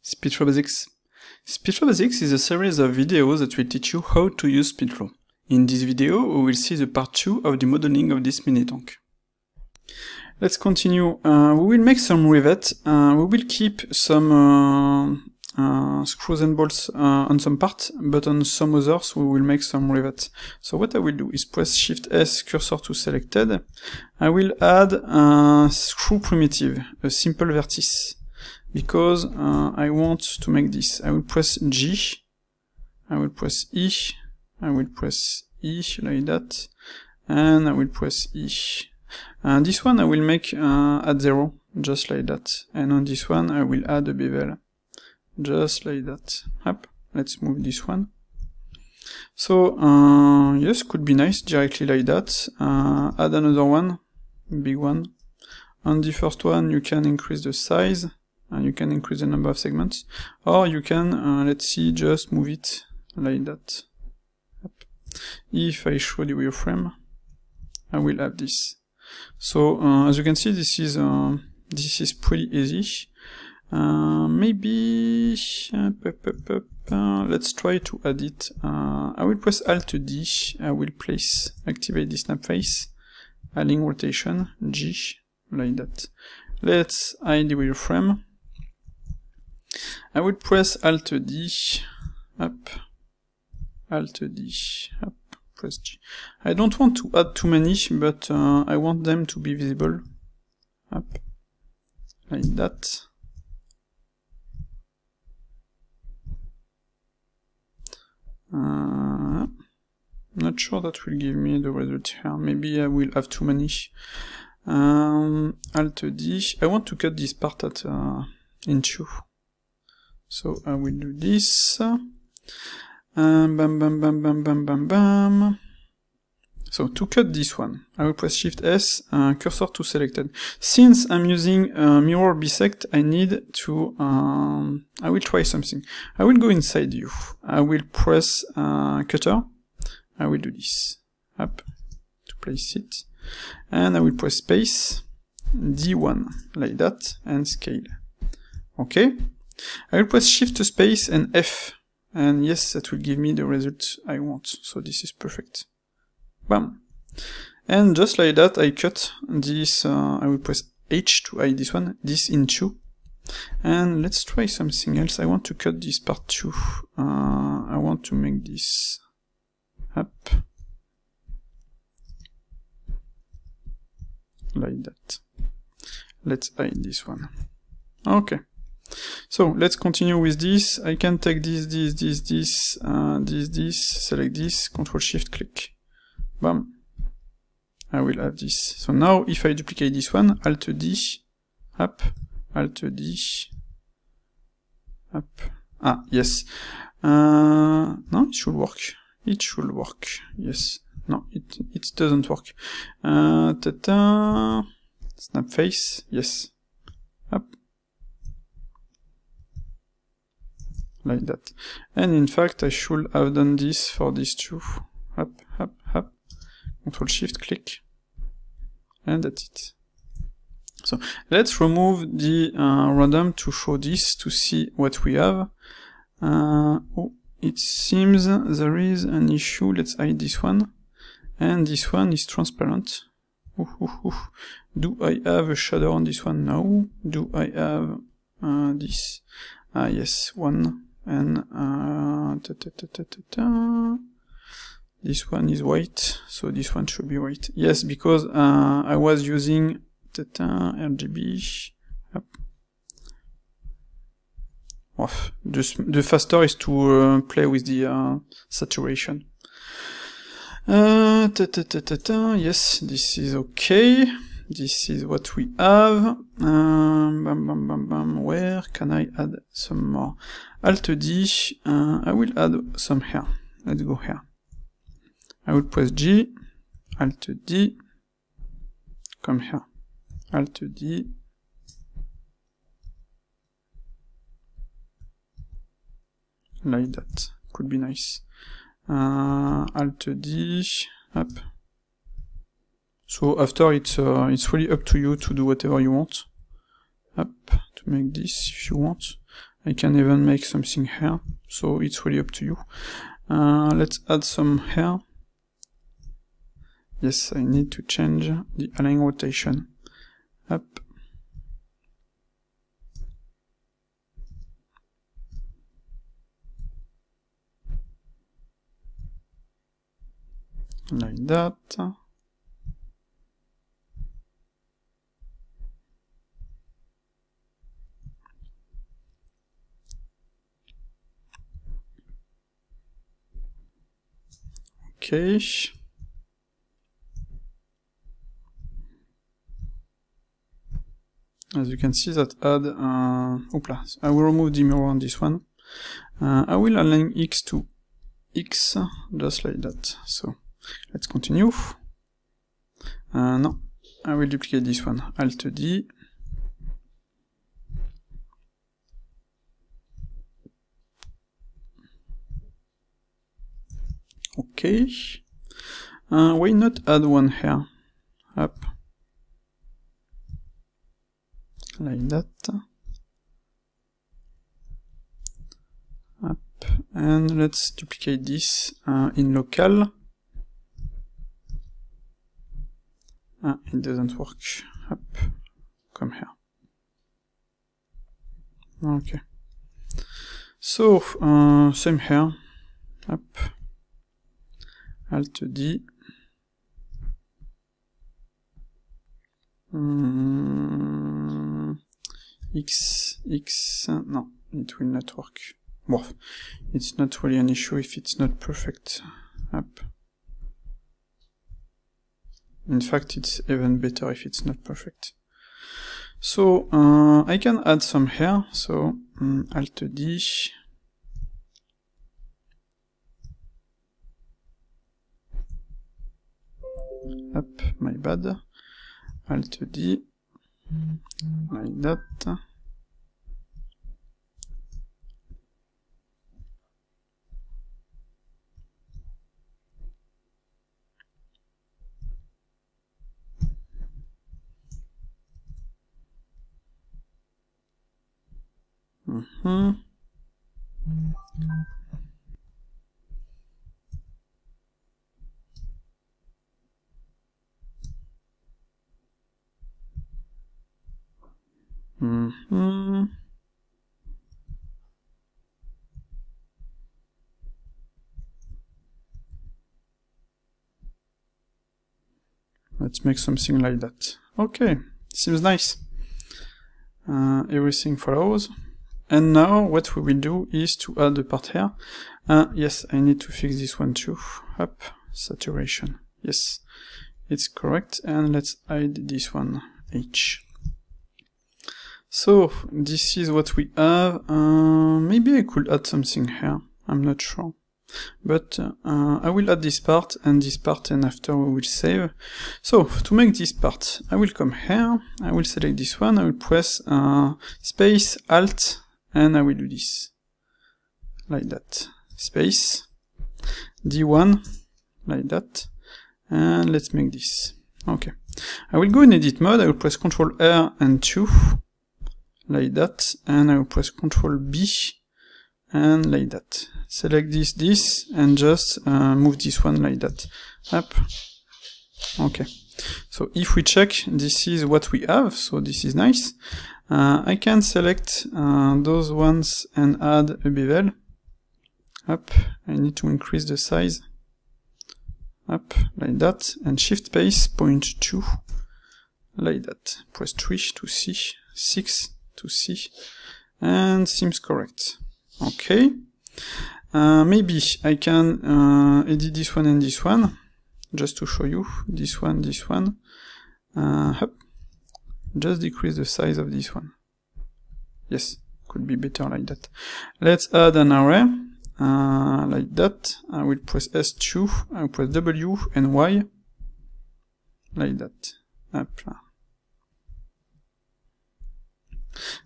SpeedFlow Basics. SpeedFlow Basics is a series of videos that will teach you how to use SpeedFlow. In this video, we will see the part 2 of the modeling of this mini-tank. Let's continue. We will make some rivets. We will keep some screws and bolts on some parts, but on some others we will make some rivets. So what I will do is press Shift S, cursor to selected. I will add a screw primitive, a simple vertice, because I want to make this. I will press G, I will press E, I will press E like that, and I will press E. And this one I will make at 0, just like that. And on this one I will add a bevel, just like that. Up. Let's move this one. So yes, could be nice directly like that. Add another one, big one. On the first one you can increase the size, and you can increase the number of segments, or you can, let's see, just move it like that. Up. If I show the wireframe, I will have this. So as you can see, this is pretty easy. Maybe let's try to add it. I will press Alt D. I will activate the snap face, adding rotation G like that. Let's hide the wireframe. I will press Alt D, up, Alt D, up, press G. I don't want to add too many, but I want them to be visible. Up, like that. Not sure that will give me the result here. Maybe I will have too many. Alt D. I want to cut this part at in two. So I will do this. Bam, bam, bam, bam, bam, bam, bam. So to cut this one, I will press Shift S, cursor to selected. Since I'm using mirror bisect, I need to, I will try something. I will go inside view. I will press cutter. I will do this. Up, to place it. And I will press space, D1, like that, and scale. Okay. I will press Shift space and F, and yes, that will give me the result I want. So this is perfect. Bam. And just like that, I cut this, I will press H to hide this one, this in two. And let's try something else. I want to cut this part too. I want to make this up. Like that. Let's hide this one. Okay. So let's continue with this. I can take this, select this, Control Shift click. Bam. I will have this. So now if I duplicate this one, Alt D, up, Alt D, up. Ah, yes. No, it should work. It should work. Yes. No, it doesn't work. Snap face. Yes. Up. Like that. And in fact, I should have done this for these two. Up, up, up. Control Shift click. And that's it. So let's remove the random to show this, to see what we have. Oh, it seems there is an issue. Let's hide this one. And this one is transparent. Do I have a shadow on this one? No. Do I have this? Yes, one. And this one is white, so this one should be white. Yes, because I was using RGB. Up. Off. The faster is to play with the saturation. Yes, this is okay. This is what we have. Bam, bam, bam, bam. Where can I add some more? Alt D. I will add some here. Let's go here. I will press G. Alt D. Come here. Alt D. Like that. Could be nice. Alt D. Up. So after it's really up to you to do whatever you want. Up, to make this if you want. I can even make something here, so it's really up to you. Let's add some here. Yes, I need to change the align rotation. Up. Like that. Okay. As you can see, that add, oopla, I will remove the mirror on this one. I will align X to X, just like that. So, let's continue. No, I will duplicate this one. Alt D. Okay. Why not add one here? Up. Like that. Up. And let's duplicate this in local. It doesn't work. Up. Come here. Okay. So, same here. Up. Alt D. X, no, it will not work. Well, it's not really an issue if it's not perfect. Up. In fact, it's even better if it's not perfect. So, I can add some here, so, Alt D. Up, my bad. Alt D. Like that. Let's make something like that. Okay, seems nice. Everything follows. And now what we will do is to add a part here. Yes, I need to fix this one too. Up, saturation. Yes, it's correct. And let's hide this one, H. So, this is what we have. Maybe I could add something here. I'm not sure. But I will add this part, and after we will save. So, to make this part, I will come here, I will select this one, I will press space, Alt, and I will do this. Like that. Space, D1, like that, and let's make this. Okay. I will go in edit mode, I will press Ctrl R and 2, like that, and I will press Ctrl B, and like that. Select this, and just move this one like that. Up. Okay. So if we check, this is what we have, so this is nice. I can select those ones and add a bevel. Up. I need to increase the size. Up, like that, and shift space, point 2, like that. Press 3 to see, 6 to see, and seems correct. Okay. Maybe I can edit this one and this one, just to show you. This one. Up. Just decrease the size of this one. Yes, could be better like that. Let's add an array, like that. I will press S2, I will press W and Y, like that. Up.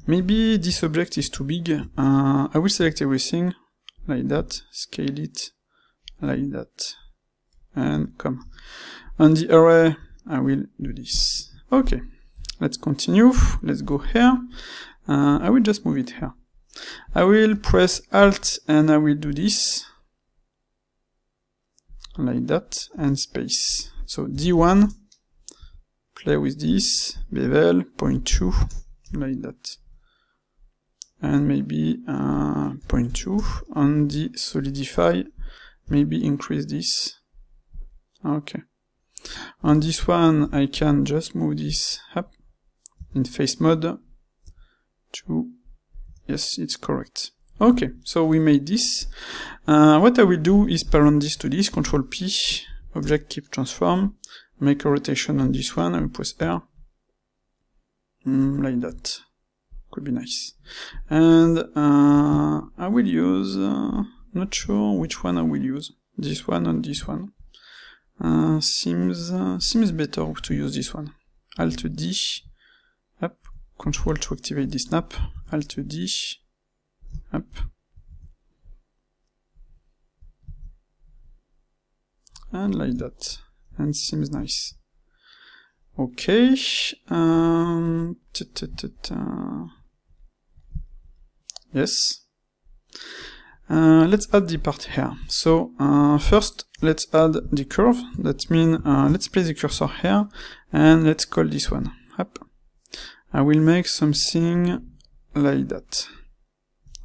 Maybe this object is too big. I will select everything, like that, scale it, like that, and come. On the array, I will do this. Okay, let's continue. Let's go here. I will just move it here. I will press Alt and I will do this, like that, and space. So D1, play with this, bevel, 0.2, like that. And maybe 0.2 on the solidify, maybe increase this. Okay. On this one, I can just move this up in face mode to, yes, it's correct. Okay, so we made this. What I will do is parent this to this, Control P, object keep transform, make a rotation on this one, I will press R, like that. Could be nice. And I will use, not sure which one I will use, this one and this one. Seems better to use this one. Alt D, up, Control to activate the snap, Alt D, up. And like that. And seems nice. Okay. Yes. Let's add the part here. So first let's add the curve. That means let's place the cursor here and let's call this one. Up. I will make something like that.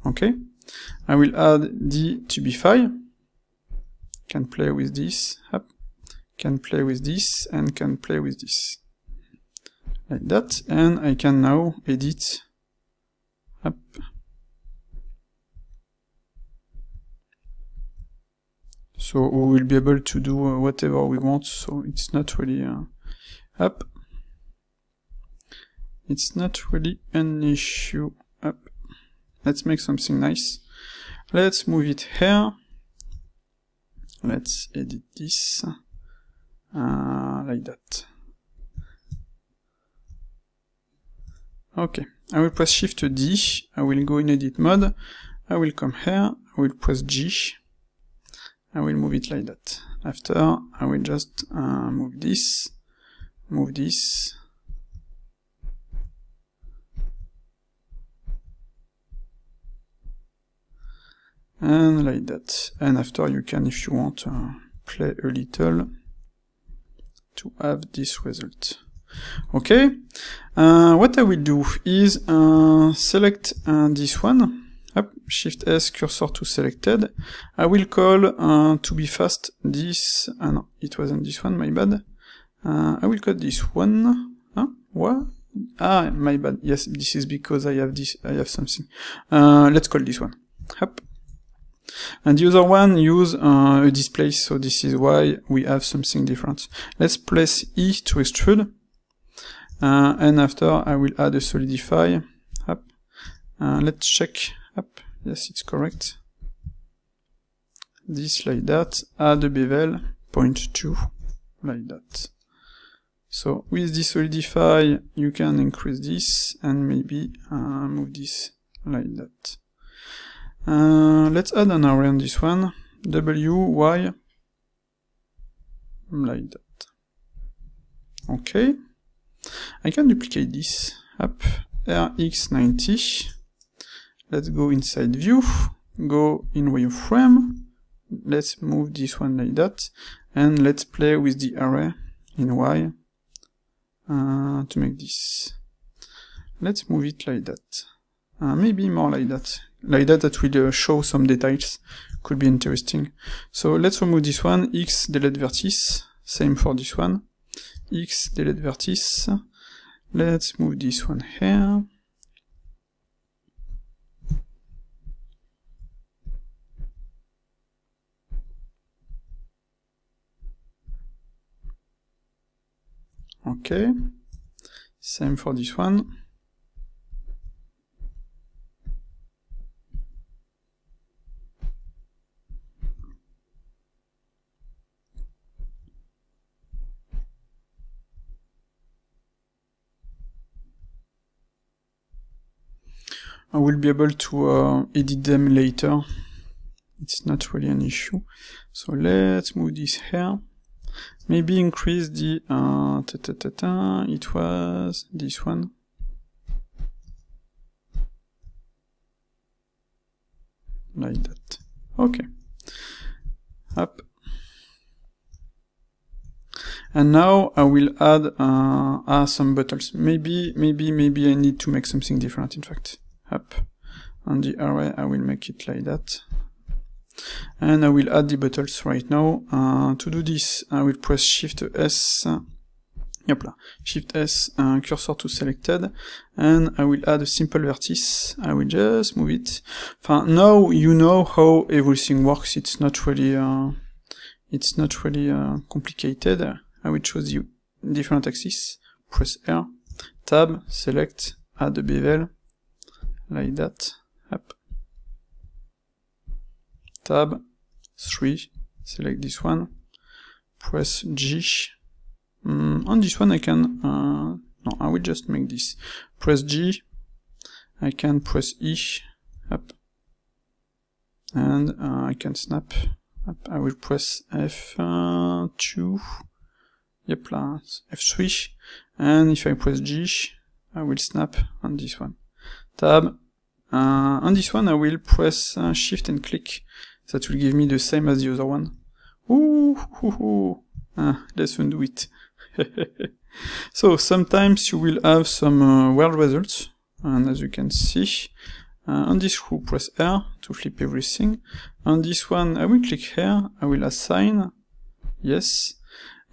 Okay. I will add the Tubify. Can play with this. Up. Can play with this and can play with this. Like that. And I can now edit. Up. So we will be able to do whatever we want, so it's not really up. It's not really an issue. Up. Let's make something nice. Let's move it here. Let's edit this like that. Okay, I will press Shift D. I will go in edit mode. I will come here. I will press G. I will move it like that. After, I will just move this, and like that. And after, you can, if you want, play a little to have this result. Okay. What I will do is select this one. Up, Shift S, cursor to selected. I will call to be fast this. No, it wasn't this one, my bad. I will call this one. Huh? What? Ah, my bad. Yes, this is because I have this. I have something. Let's call this one. Up. And the other one use a display, so this is why we have something different. Let's press E to extrude. And after I will add a solidify. Up. Let's check. Up. Yes, it's correct. This like that. Add a bevel, 0.2, like that. So with the solidify, you can increase this and maybe move this like that. Let's add an array on this one. W, Y, like that. Okay. I can duplicate this. Up. RX90. Let's go inside view, go in wireframe, let's move this one like that, and let's play with the array in Y to make this. Let's move it like that. Maybe more like that. Like that, that will show some details. Could be interesting. So let's remove this one, X delete vertex, same for this one. X delete vertex. Let's move this one here. Okay, same for this one. I will be able to edit them later. It's not really an issue. So let's move this here. Maybe increase the, it was this one. like that. Okay. Up. And now I will add some buttons. Maybe I need to make something different, in fact. Up. On the array, I will make it like that. And I will add the buttons right now. To do this, I will press Shift S. Shift S, cursor to selected, and I will add a simple vertex. I will just move it. Now you know how everything works. It's not really complicated. I will choose the different axes. Press R, Tab, select, add a bevel, like that. Up. Tab, 3, select this one. Press G. On this one I can, no, I will just make this. Press G, I can press E, up, and I can snap, up. I will press F2, F3, and if I press G, I will snap on this one. Tab, on this one I will press Shift and click, that will give me the same as the other one. Let's undo it. So sometimes you will have some weird results, and as you can see, on this row press R to flip everything. On this one I will click here, I will assign, yes,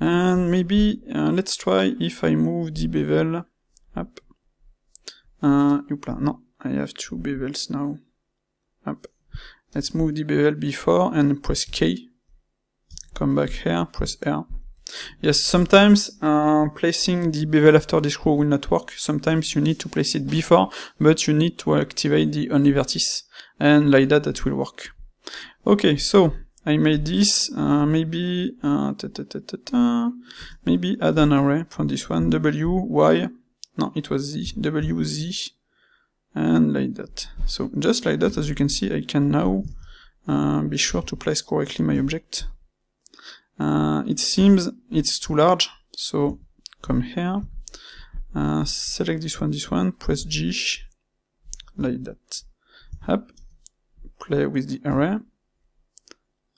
and maybe let's try if I move the bevel up. No, I have two bevels now. Up. Let's move the bevel before and press K. Come back here, press R. Yes, sometimes placing the bevel after this row will not work. Sometimes you need to place it before, but you need to activate the only vertex, and like that will work. Okay, so I made this. Maybe maybe add an array for this one. W, Y. No, it was Z. W, Z, and like that. So just like that, as you can see, I can now be sure to place correctly my object. It seems it's too large, so come here, select this one, press G, like that. Up, play with the array,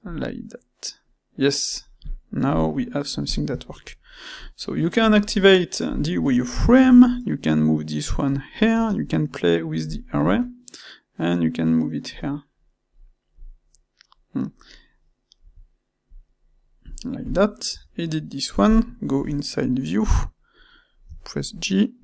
like that. Yes, now we have something that works. So you can activate the wireframe, you can move this one here, you can play with the array, and you can move it here. Like that. Edit this one, go inside view, press G,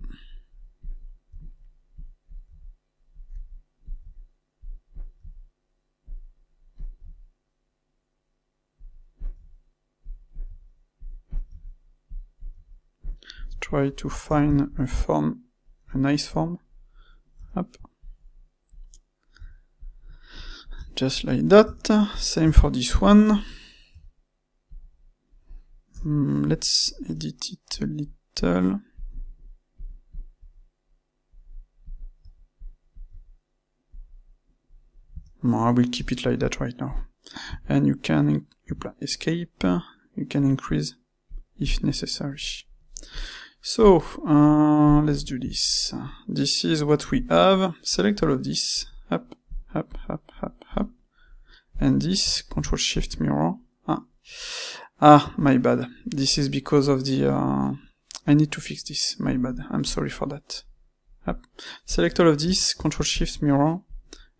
try to find a form, a nice form. Up. Just like that. Same for this one. Let's edit it a little. No, I will keep it like that right now. And you can escape, you can increase if necessary. So, let's do this. This is what we have. Select all of this. Up, up, up, up, up. And this, Control Shift Mirror. My bad. This is because of the, I need to fix this. My bad. I'm sorry for that. Up. Select all of this, Control Shift Mirror,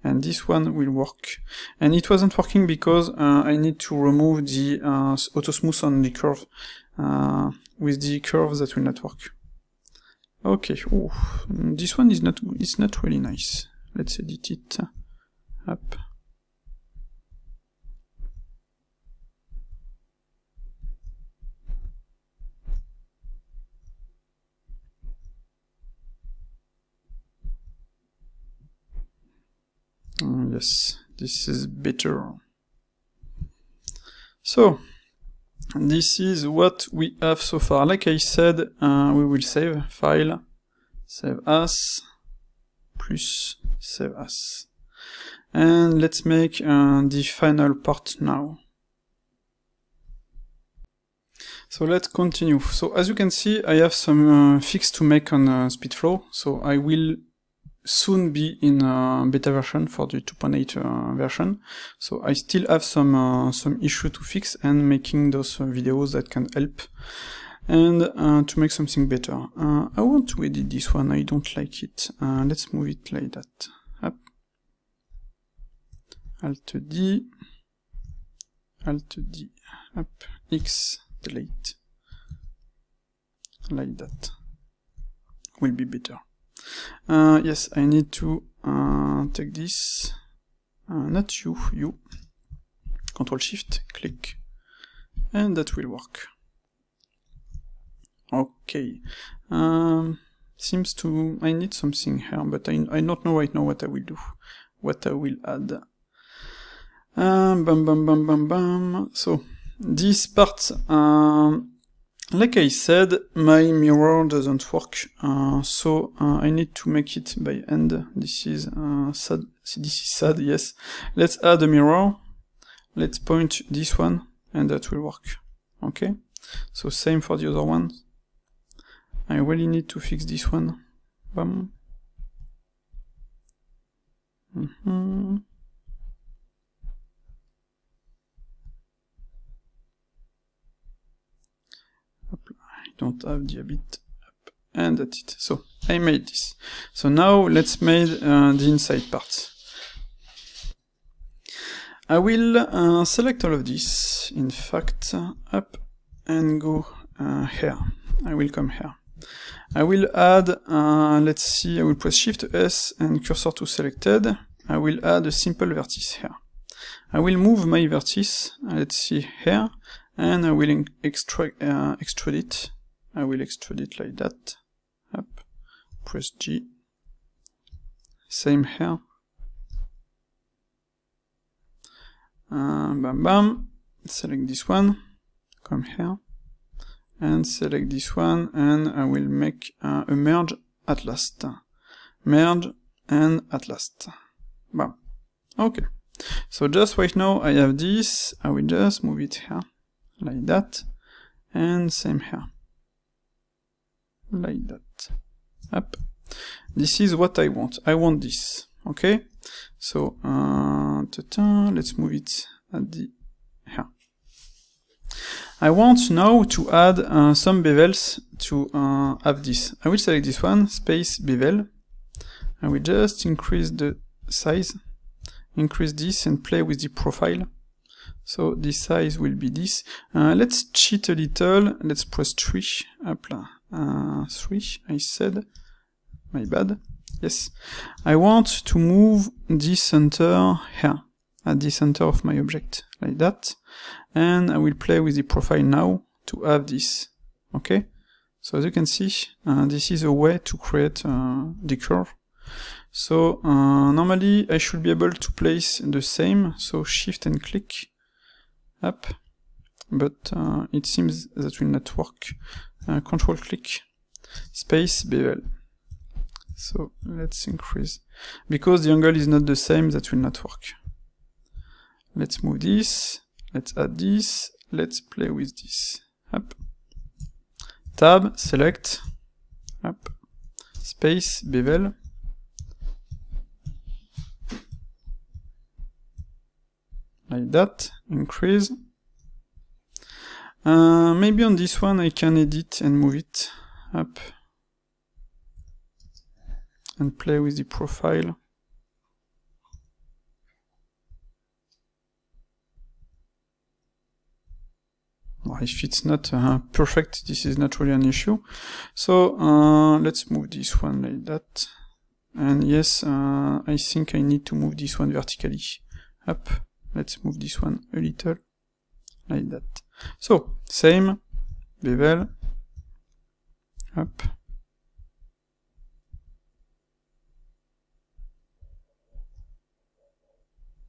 and this one will work. And it wasn't working because I need to remove the auto smooth on the curve. With the curve that will not work. Okay. Ooh, this one is not. It's not really nice. Let's edit it. Up. Yes, this is better. So, this is what we have so far. Like I said, we will save file, save as, plus save as. And let's make the final part now. So let's continue. So as you can see, I have some fix to make on SpeedFlow. So I will soon be in beta version for the 2.8 version, so I still have some issue to fix and making those videos that can help and to make something better. I want to edit this one, I don't like it. Let's move it like that. Up. Alt D, Alt D, up, X, delete, like that. Will be better. Yes, I need to take this, not you, Control Shift, click, and that will work. Okay, seems to, I need something here, but I don't know right now what I will do, what I will add. So, this part, like I said, my mirror doesn't work, so I need to make it by hand. This is sad. This is sad, yes. Let's add a mirror. Let's point this one, and that will work. Okay? So same for the other one. I really need to fix this one. Bam. I don't have the habit. And that's it. So I made this. So now let's make the inside parts. I will select all of this. In fact, up and go here. I will come here. I will add, let's see, I will press Shift S and cursor to selected. I will add a simple vertex here. I will move my vertex, let's see here, and I will extrude it. I will extrude it like that. Up, press G. Same here. Bam bam. Select this one. Come here. And select this one, and I will make a merge at last. Merge and at last. Bam. Okay. So just right now I have this. I will just move it here. Like that. And same here. Like that. Up. This is what I want. I want this. Okay? So, let's move it at the here. I want now to add some bevels to have this. I will select this one, space bevel. I will just increase the size, increase this and play with the profile. So this size will be this. Let's cheat a little. Let's press 3. 3, I said. My bad. Yes. I want to move this center here, at the center of my object, like that. And I will play with the profile now to have this. Okay? So as you can see, this is a way to create the curve. So normally I should be able to place the same, so Shift and click up, but it seems that will not work. Control click, space bevel. So let's increase, because the angle is not the same, that will not work. Let's move this, let's add this, let's play with this. Up. Tab, select, up, space, bevel. Like that, increase. Maybe on this one I can edit and move it up. And play with the profile. Well, if it's not perfect, this is not really an issue. So let's move this one like that. And yes, I think I need to move this one vertically. Up. Let's move this one a little. Like that. So, same. Bevel. Up.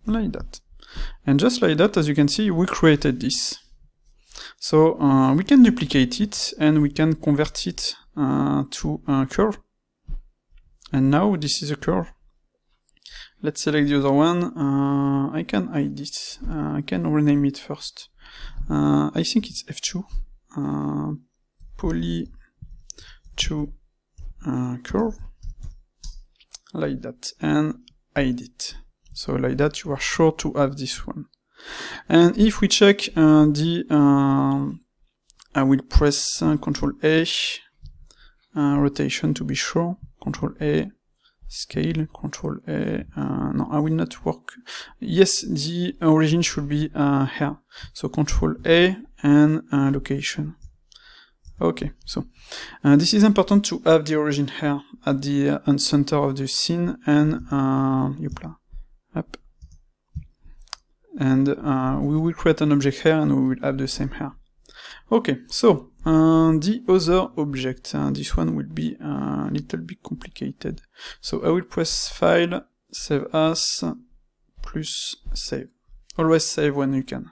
Like that. And just like that, as you can see, we created this. So we can duplicate it and we can convert it to a curve. And now this is a curve. Let's select the other one. I can hide this. I can rename it first. I think it's F2. Poly 2 curve. like that, and hide it. So like that you are sure to have this one. And if we check I will press Ctrl A, rotation to be sure, Ctrl A, scale, Ctrl A, no, I will not work. Yes, the origin should be here. So Ctrl A and location. Okay, so this is important to have the origin here at the center of the scene, and up. And we will create an object here, and we will have the same here. Okay, so the other object, this one will be a little bit complicated. So I will press File, Save As, plus Save. Always save when you can.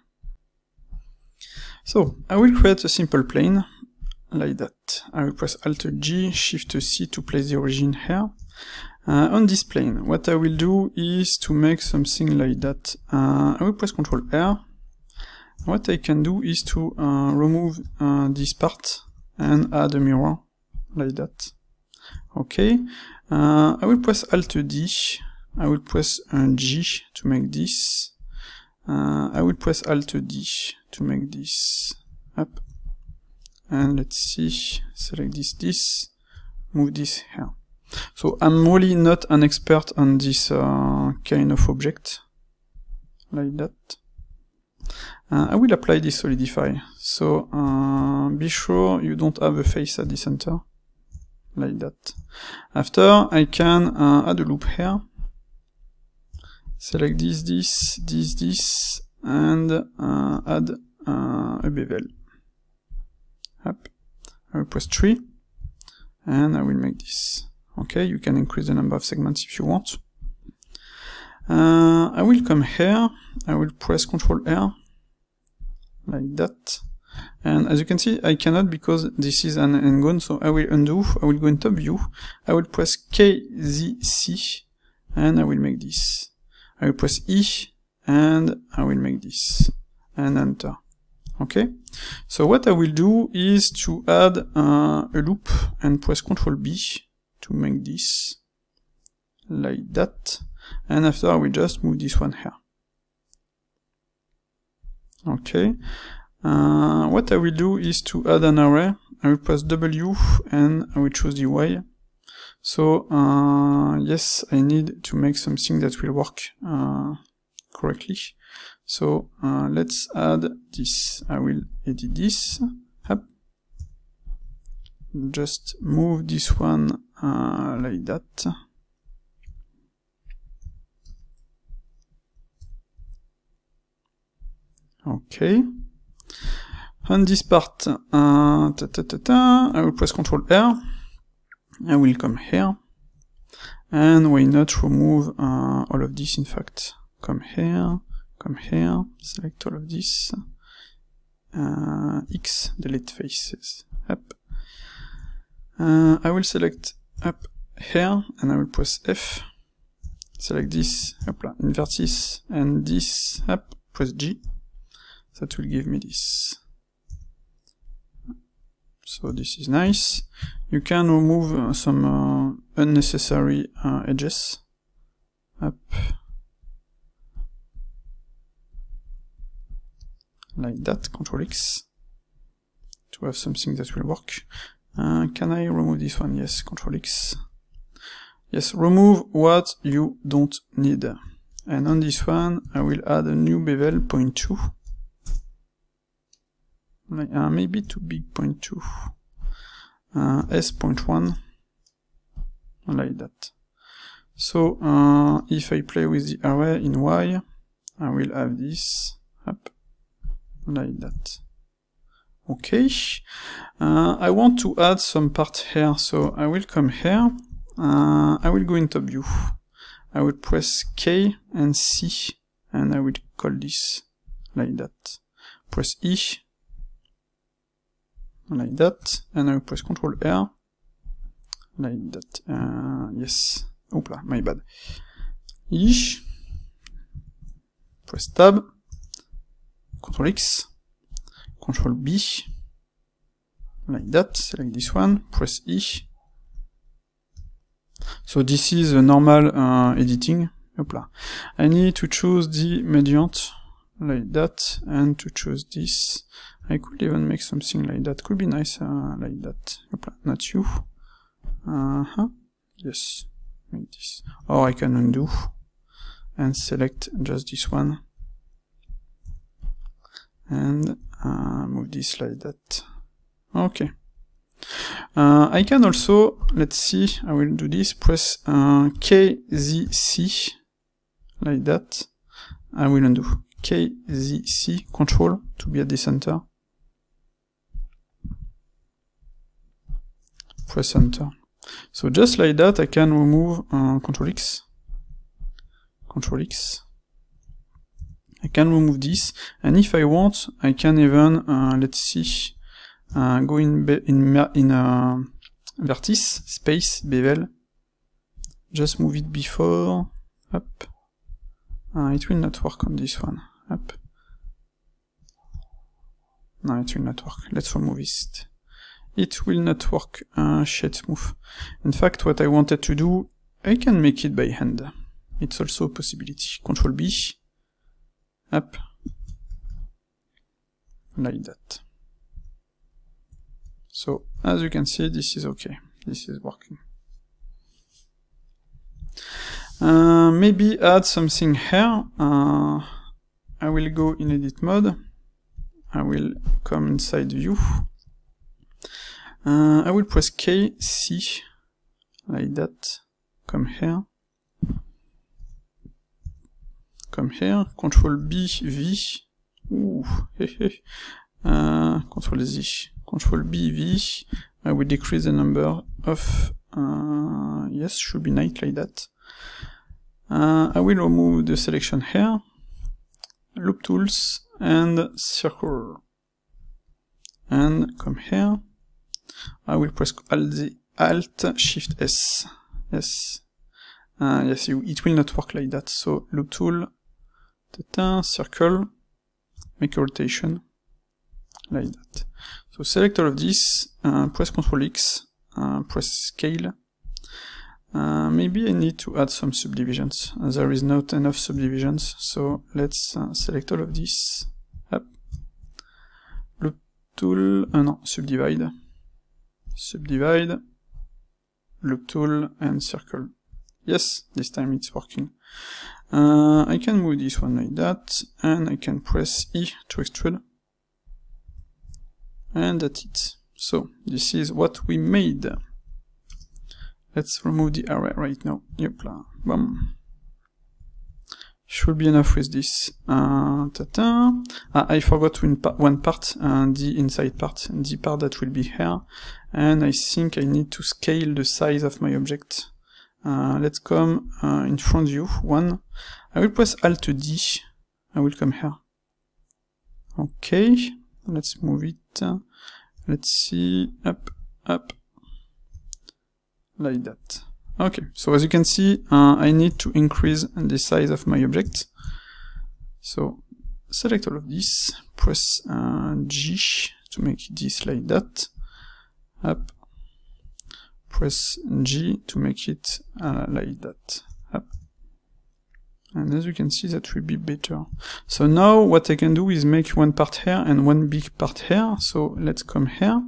So I will create a simple plane like that. I will press Alt G, Shift C to place the origin here. On this plane, what I will do is to make something like that. I will press Ctrl R. What I can do is to remove this part and add a mirror like that. Okay. I will press Alt D. I will press G to make this. I will press Alt D to make this up. And let's see, select this, move this here. So I'm really not an expert on this kind of object, like that. I will apply this solidify. So be sure you don't have a face at the center, like that. After, I can add a loop here. Select this, and add a bevel. Up. I will press 3, and I will make this. Okay, you can increase the number of segments if you want. I will come here, I will press Ctrl R, like that. And as you can see, I cannot because this is an n-gone, so I will undo, I will go in top view, I will press KZC, and I will make this. I will press E, and I will make this, and enter. Okay, so what I will do is to add a loop and press Ctrl B to make this like that, and after I will just move this one here. Okay, what I will do is to add an array. I will press W and I will choose the Y. So yes, I need to make something that will work correctly. So let's add this. I will edit this. Up. Just move this one like that. Okay. On this part, I will press Ctrl R. I will come here. And why not remove all of this, in fact. Come here, select all of this. X, delete faces. Up. I will select up here, and I will press F. Select this, invert this, and this, up, press G. That will give me this. So this is nice. You can remove some unnecessary edges. Up. Like that, Ctrl X. To have something that will work. Can I remove this one? Yes, Ctrl X. Yes, remove what you don't need. And on this one, I will add a new bevel, 0.2. Maybe too big, 0.2. S.1. Like that. So, if I play with the array in Y, I will have this up like that. Okay. I want to add some part here, so I will come here. I will go in top view. I will press K and C, and I will call this like that. Press E, like that, and I will press Ctrl R, like that. Yes. Oopla, my bad. E, press Tab, Ctrl X, Ctrl B, like that, select this one, press E, So this is a normal editing. Hopla. I need to choose the mediant like that, and to choose this. I could even make something like that. Could be nice like that. Hopla. Not you. Yes. Make this. Or I can undo and select just this one. And move this like that. Okay. I can also, let's see, I will do this, press KZC, like that. I will undo. KZC, control, to be at the center. Press enter. So just like that, I can remove Control X. Control X. I can remove this, and if I want, I can even, let's see, go in vertice, space, bevel, just move it before, up, it will not work on this one, up, no, it will not work, let's remove it, it will not work, shade smooth. In fact, what I wanted to do, I can make it by hand, it's also a possibility, Control B, up, like that. So, as you can see, this is okay. This is working. Maybe add something here. I will go in edit mode. I will come inside view. I will press K, C, like that. Come here. Come here. Control B, V. Ooh, Control Z. Control B, V, I will decrease the number of, yes, should be night like that. I will remove the selection here, loop tools, and circle. And come here, I will press Alt, Shift S, yes. Yes, it will not work like that, so loop tool, circle, make a rotation, like that. So select all of this, press Ctrl X, press Scale. Maybe I need to add some subdivisions. There is not enough subdivisions, so let's select all of this. Up. Loop tool, no, subdivide. Subdivide. Loop tool and circle. Yes, this time it's working. I can move this one like that, and I can press E to extrude. And that's it. So, this is what we made. Let's remove the array right now. Yep, boom. Should be enough with this. I forgot one part, the inside part, the part that will be here. And I think I need to scale the size of my object. Let's come in front view, 1. I will press Alt D. I will come here. Okay. Let's move it, let's see, up, like that. Okay, so as you can see, I need to increase the size of my object. So, select all of this, press G to make this like that, up, press G to make it like that, up. And as you can see, that will be better. So now what I can do is make one part here and one big part here. So let's come here.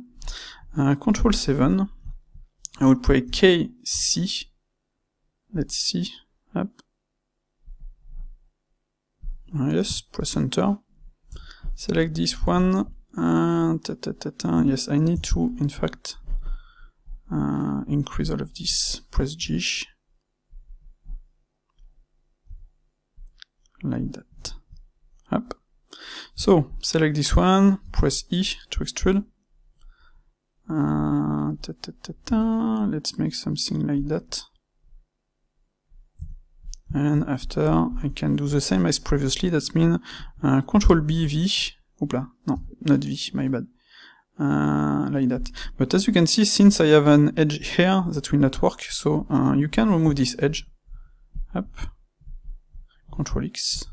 Control 7. I will play K, C. Let's see. Up. Yes, press enter. Select this one. Yes, I need to, in fact, increase all of this. Press G. Like that. Up. So, select this one, press E to extrude. Let's make something like that. And after, I can do the same as previously, that means Control B, V, oopla, no, not V, my bad. Like that. But as you can see, since I have an edge here, that will not work, so you can remove this edge. Up. Control X.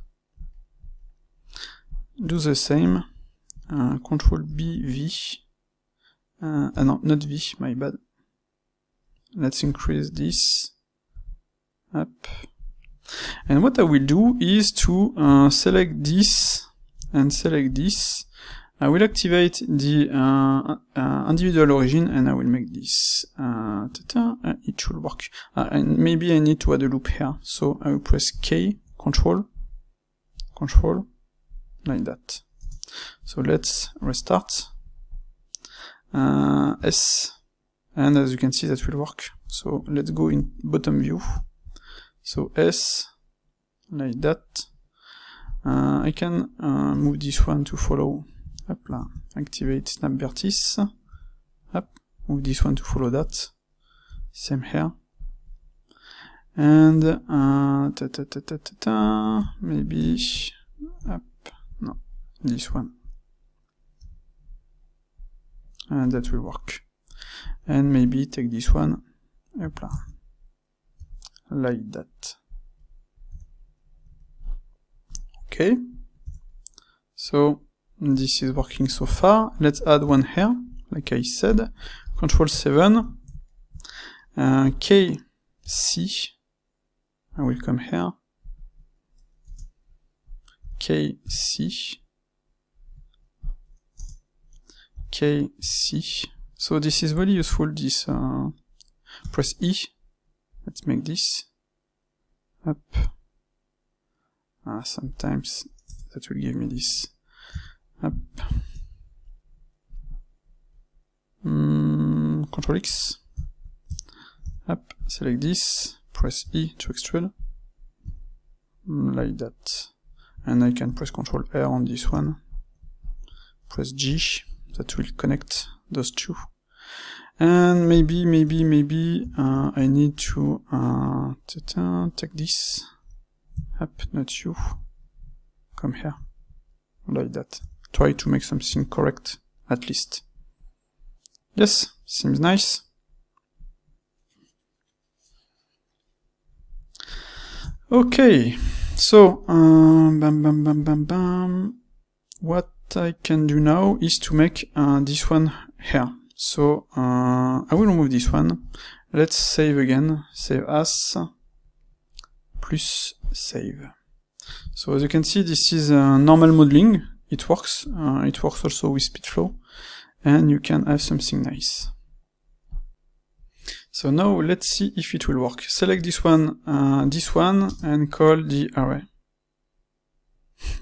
Do the same. Control B, V. No, not V, my bad. Let's increase this. Up. And what I will do is to select this and select this. I will activate the individual origin and I will make this. It should work. And maybe I need to add a loop here. So I will press K, Control, like that. So let's restart. S, and as you can see that will work. So let's go in bottom view. So S, like that. I can move this one to follow. Hop là. Activate snap vertice. Hop. Move this one to follow that. Same here. And maybe up. No, this one. And that will work. And maybe take this one. Hop là. Like that. Okay. So this is working so far. Let's add one here, like I said. Control 7. K, C. I will come here. K, C. K, C. So this is very useful, this press E. Let's make this. Up. Sometimes that will give me this. Up. Control X. Up. Select this. Press E to extrude. Like that. And I can press Control R on this one. Press G. That will connect those two. And maybe I need to take this. Up, not you. Come here. Like that. Try to make something correct, at least. Yes, seems nice. Okay, so what I can do now is to make this one here. So I will remove this one. Let's save again. Save as plus save. So as you can see, this is normal modeling. It works. It works also with SpeedFlow, and you can have something nice. So now let's see if it will work. Select this one, and call the array.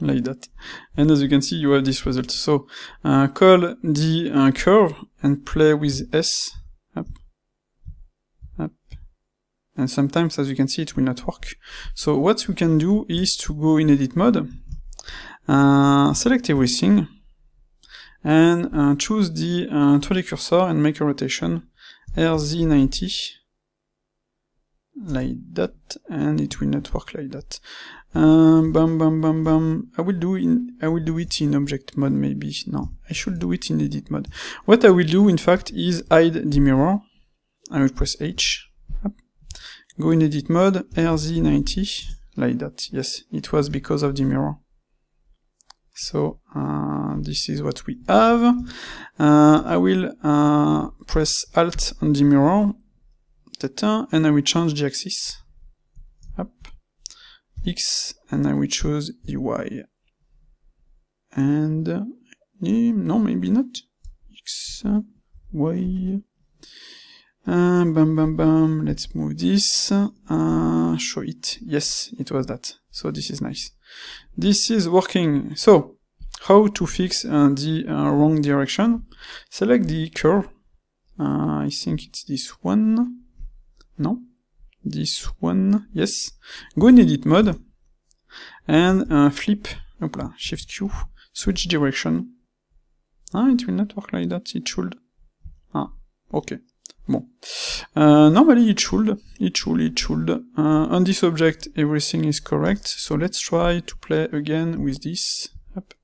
Like that. And as you can see, you have this result. So call the curve and play with S. Up. Up. And sometimes, as you can see, it will not work. So what we can do is to go in edit mode, select everything, and choose the 3D cursor and make a rotation RZ90, like that, and it will not work like that. I will do it in object mode, maybe. No, I should do it in edit mode. What I will do, in fact, is hide the mirror. I will press H. Up. Go in edit mode, RZ90, like that. Yes, it was because of the mirror. So this is what we have. I will press Alt on the mirror, and I will change the axis. Up. X, and I will choose the Y. And no, maybe not. X, Y. Let's move this. Show it. Yes, it was that. So this is nice. This is working. So how to fix the wrong direction? Select the curve. I think it's this one. No, this one. Yes. Go in edit mode and flip. Opla, Shift Q. Switch direction. It will not work like that. It should. Okay. Bon. Normally it should. On this object everything is correct, so let's try to play again with this. Up.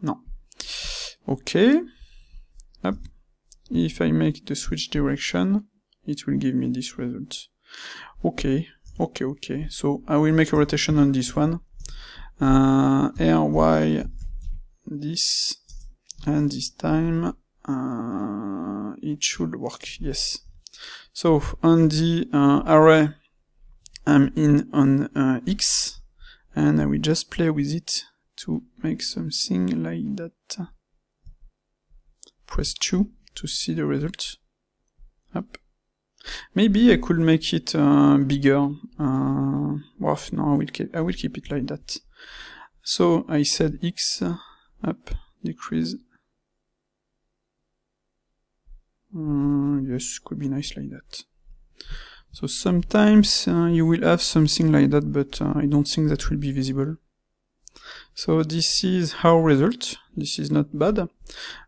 No. Okay. Up. If I make the switch direction, it will give me this result. Okay. So I will make a rotation on this one. RY this. And this time, it should work, yes. So on the array, I'm in on X, and I will just play with it to make something like that. Press 2 to see the result. Up. Maybe I could make it bigger. Well, no, I will keep it like that. So I said X, up, decrease. Yes, could be nice like that. So sometimes you will have something like that, but I don't think that will be visible. So this is our result. This is not bad.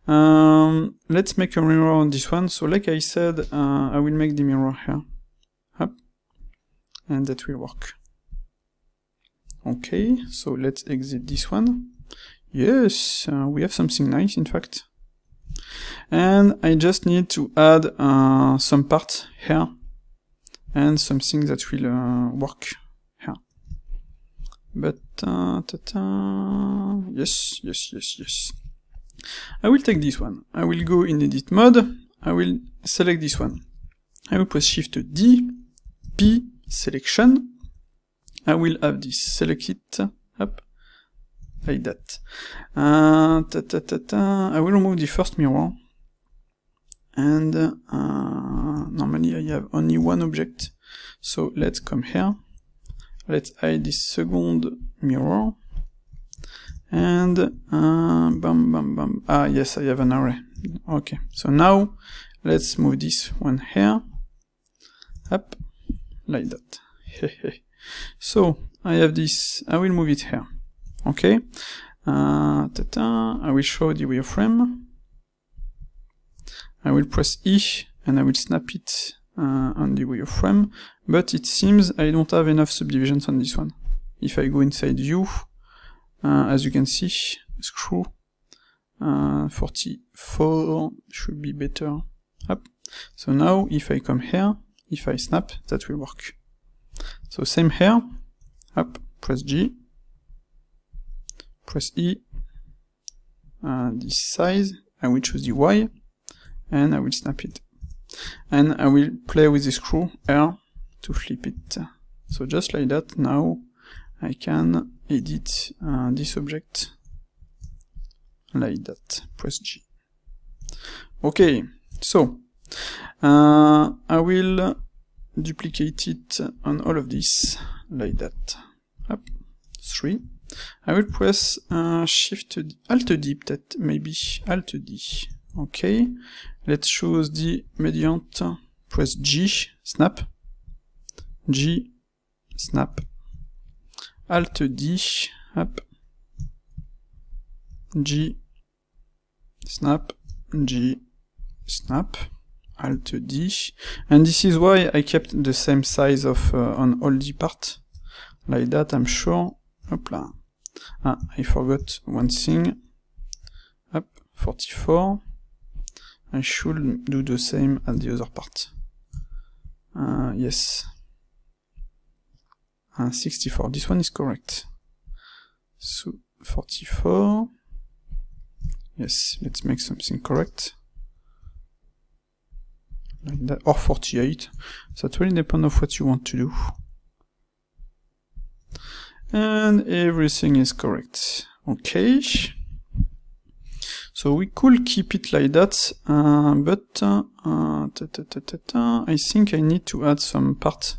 Let's make a mirror on this one. So like I said, I will make the mirror here. Up. And that will work. Okay, so let's exit this one. Yes, we have something nice, in fact. And I just need to add some parts here and something that will work here. But yes. I will take this one. I will go in edit mode. I will select this one. I will press Shift D, P, selection. I will have this. Select it up like that. I will remove the first mirror. And normally I have only one object. So let's come here. Let's hide this second mirror. And Ah, yes, I have an array. Okay, so now let's move this one here. Up, like that. So I have this. I will move it here. Okay. I will show the wireframe. I will press E and I will snap it on the wireframe, but it seems I don't have enough subdivisions on this one. If I go inside view, as you can see, screw 44 should be better. Up. So now if I come here, if I snap, that will work. So same here. Up, press G, press E, this size, I will choose the Y, and I will snap it. And I will play with the screw R to flip it. So just like that, now I can edit this object like that. Press G. Okay, so I will duplicate it on all of this like that. Up, 3. I will press Shift D, Alt D, peut-être, maybe Alt D. Okay, let's choose the mediant. Press G, snap. G, snap. Alt D, up. G, snap. G, snap. Alt D. And this is why I kept the same size of on all the parts. Like that, I'm sure. Hopla. Ah, I forgot one thing. Up, 44. I should do the same as the other part. Yes. 64. This one is correct. So, 44. Yes, let's make something correct. Like that. Or 48. That really depends on what you want to do. And everything is correct. Okay. So we could keep it like that, but I think I need to add some part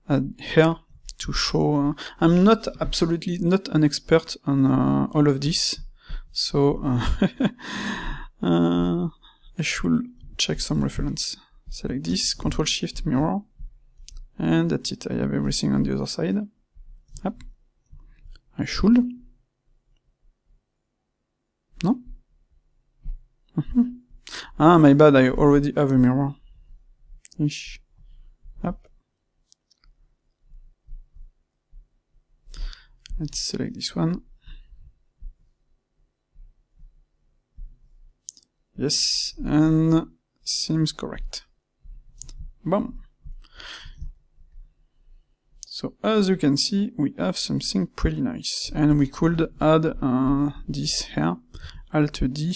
here to show. I'm not absolutely not an expert on all of this, so I should check some reference. Select this, Control Shift mirror, and that's it. I have everything on the other side. Up. I should. No? Ah, my bad, I already have a mirror. Ish. Up. Let's select this one. Yes, and seems correct. Boom. So as you can see, we have something pretty nice, and we could add this here. Alt D.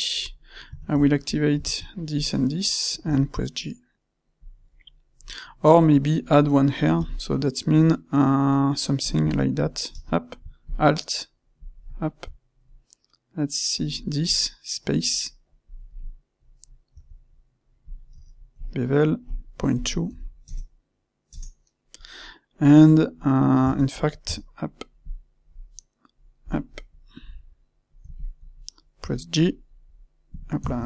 I will activate this and this, and press G. or maybe add one here, so that means something like that, up, alt, up, let's see, this, space, bevel, 0.2, and in fact, up, press G,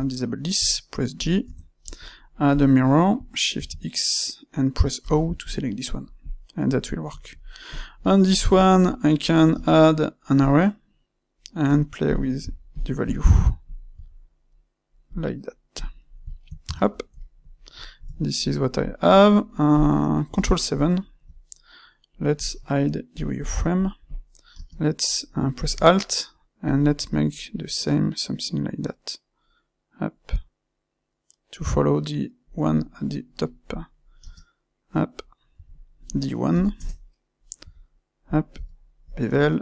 disable this, press G, add a mirror, shift X, and press O to select this one, and that will work. On this one, I can add an array, and play with the value, like that. Up. This is what I have. Control 7. Let's hide the wireframe. Let's press Alt, and let's make the same, something like that. Up. To follow the one at the top. Up. D1. Up. Bevel.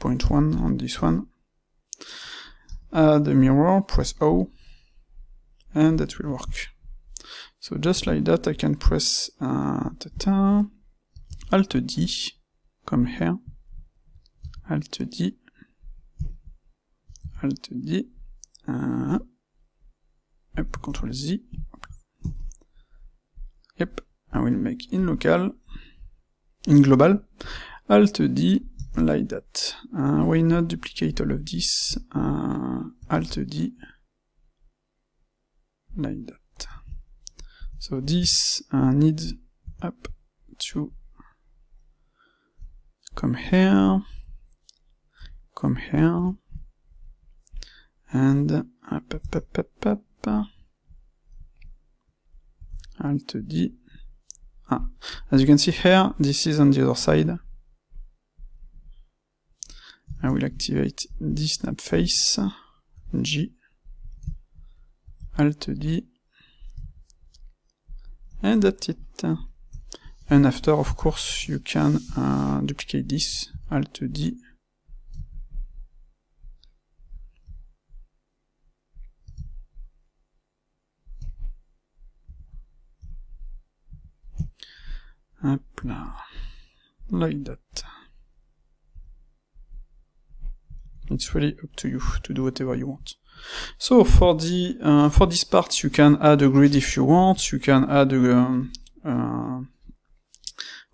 0.1 on this one. Add a mirror, press O, and that will work. So just like that, I can press Alt D, come here, Alt D, Alt D, up, Control Z, yep, I will make in local, in global, Alt D, like that. Why not duplicate all of this, Alt D, like that. So this needs up to come here, and up, Alt D. As you can see here, this is on the other side. I will activate this snap face, G, Alt D, and that's it. And after, of course, you can duplicate this, Alt D, hop là, like that. It's really up to you to do whatever you want. So for this part, you can add a grid if you want. You can add a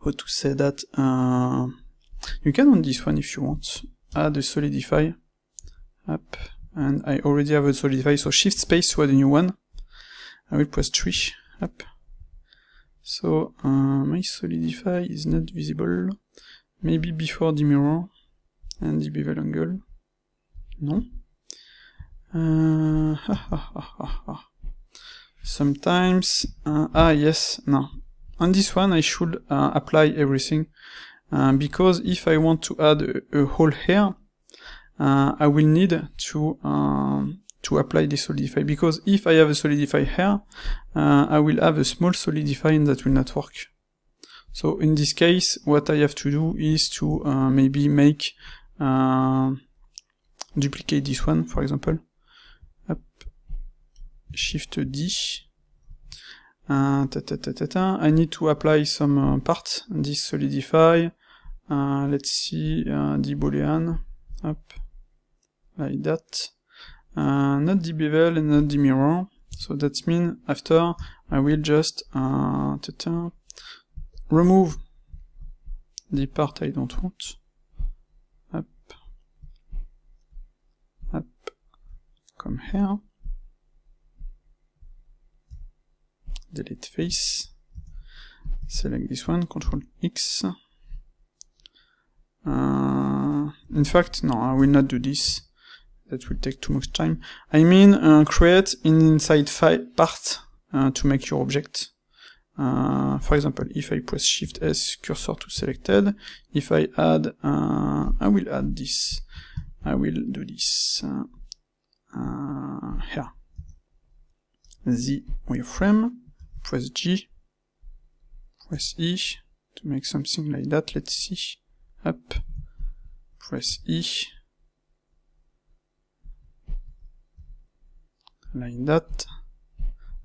how to say that? You can on this one if you want. Add a solidify. Up, and I already have a solidify. So shift space to add a new one. I will press 3. Up. So my solidify is not visible. Maybe before the mirror and the bevel angle. No. Sometimes, yes, no. On this one I should apply everything, because if I want to add a hole here, I will need to apply the solidify, because if I have a solidify here, I will have a small solidify and that will not work. So in this case, what I have to do is to maybe make duplicate this one, for example. Up, Shift D. I need to apply some parts. This solidify. Let's see the boolean. Up, like that. Not the bevel and not the mirror. So that means after I will just remove the part I don't want. Up, come here. Delete face. Select this one. Control X. In fact, no, I will not do this. That will take too much time. I mean, create an inside part to make your object. For example, if I press Shift S, cursor to selected. If I add, I will add this. I will do this here. The wireframe. Press G. Press E to make something like that. Let's see. Up. Press E. Like that.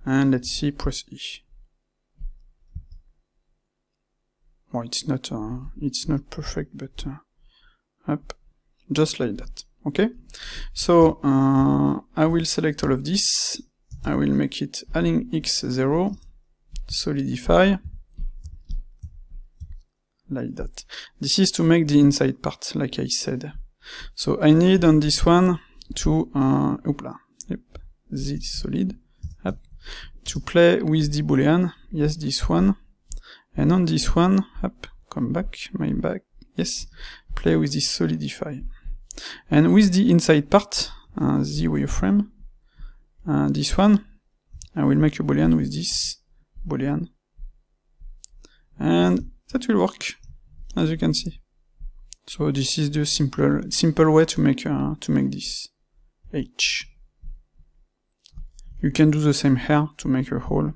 And let's see, press E. well, it's not perfect, but up, just like that. Okay, so I will select all of this. I will make it adding x0, solidify, like that. This is to make the inside part, like I said. So I need on this one to this solid, to play with the boolean. Yes, this one, and on this one, come back, my back. Yes, play with this solidify, and with the inside part, the wireframe. This one, I will make a boolean with this boolean, and that will work, as you can see. So this is the simple way to make this H. You can do the same here to make a hole,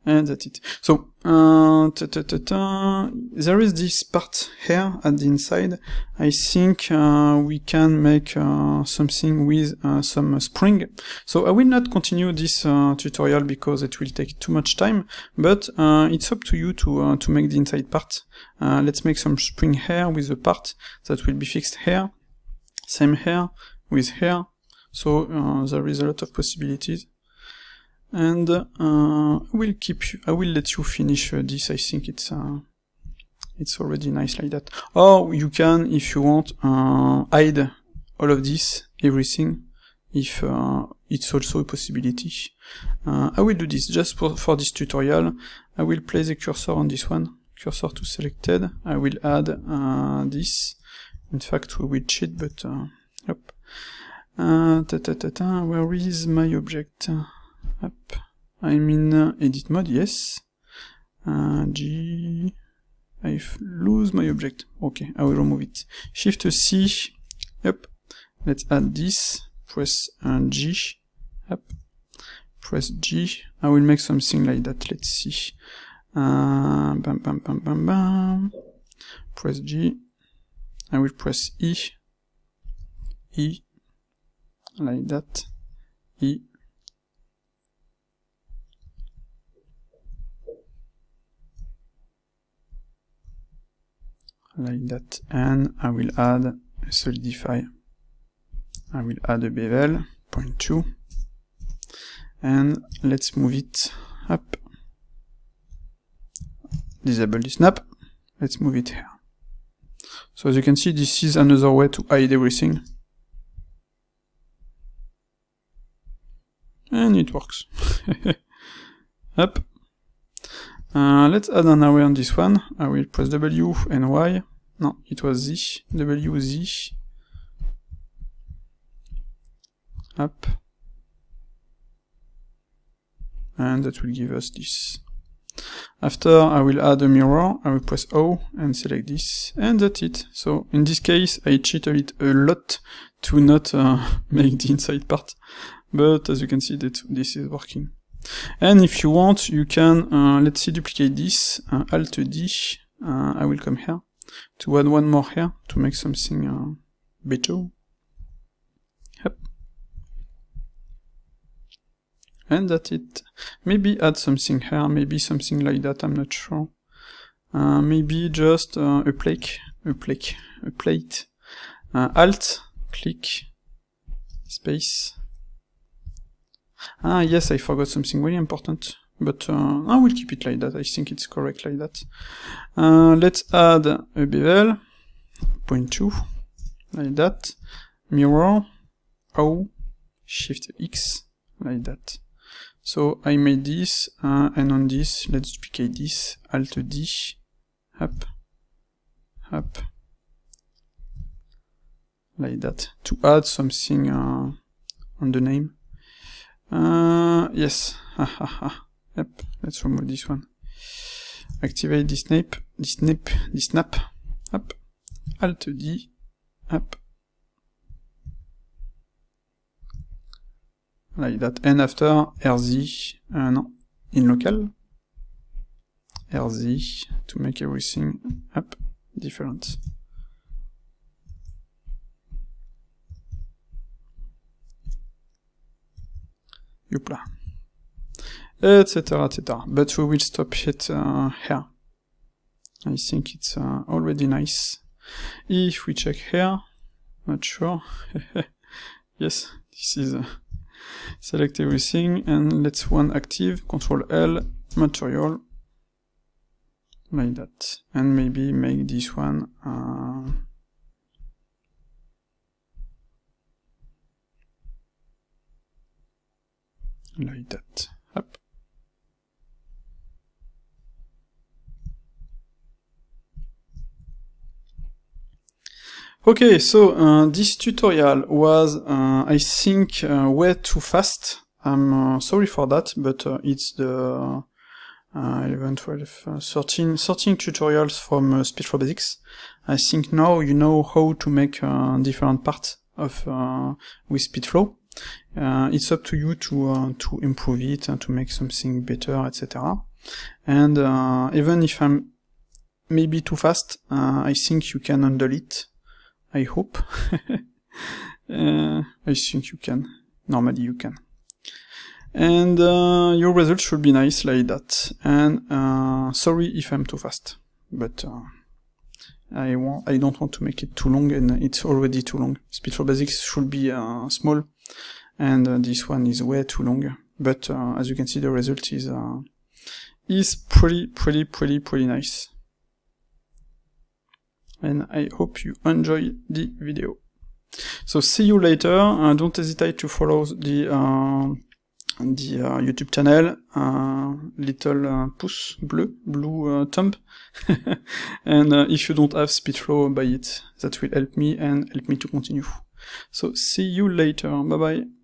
and that's it. So there is this part here at the inside. I think we can make something with some spring. So I will not continue this tutorial because it will take too much time, but it's up to you to make the inside part. Let's make some spring here with the part that will be fixed here, same here with here. So there is a lot of possibilities. And I will let you finish this. I think it's already nice like that. Or you can, if you want, hide all of this, everything, if it's also a possibility. I will do this just for this tutorial. I will place the cursor on this one, cursor to selected. I will add this. In fact, we will cheat, but yep. Where is my object? I'm in edit mode, yes. G, I lose my object. Okay, I will remove it. Shift C, yep. Let's add this. Press G, yep. Press G. I will make something like that. Let's see. Bam, bam, bam, bam, bam. Press G. I will press E, like that. E. Like that, and I will add a solidify. I will add a bevel, 0.2, and let's move it up. Disable the snap. Let's move it here. So as you can see, this is another way to hide everything. And it works. Up. Let's add an array on this one. I will press W and Y. No, it was Z. W, Z. Up. And that will give us this. After, I will add a mirror. I will press O and select this. And that's it. So, in this case, I cheated a lot to not make the inside part. But as you can see, that this is working. And if you want, you can, let's see, duplicate this, Alt D, I will come here, to add one more here, to make something better. Yep. And that's it. Maybe add something here, maybe something like that, I'm not sure. Maybe just a plate. Alt, click, space. Ah, yes, I forgot something very important, but I will keep it like that. I think it's correct like that. Let's add a bevel, 0.2, like that. Mirror, O, Shift X, like that. So I made this, and on this, let's duplicate this, Alt D, up, like that, to add something on the name. Yes, yep, let's remove this one. Activate this snap, up, Alt D, up, like that, and after RZ, no, in local, RZ, to make everything up, different. Youpla. Etc., etc. But we will stop it here. I think it's already nice. If we check here, not sure. Yes, this is select everything, and let's one active, Control L, material, like that, and maybe make this one like that. Up. Okay, so this tutorial was, I think, way too fast. I'm sorry for that, but it's the 11, 12, 13 tutorials from SpeedFlow Basics. I think now you know how to make different parts of with SpeedFlow. It's up to you to improve it and to make something better, etc. And even if I'm maybe too fast, I think you can handle it. I hope. I think you can. Normally you can. And your result should be nice like that. And sorry if I'm too fast, but I don't want to make it too long, and it's already too long. SpeedFlow Basics should be small, and this one is way too long. But as you can see, the result is pretty nice. And I hope you enjoy the video. So see you later. Don't hesitate to follow the YouTube channel, little pouce blue thumb. And if you don't have SpeedFlow, buy it. That will help me and help me to continue. So see you later. Bye bye.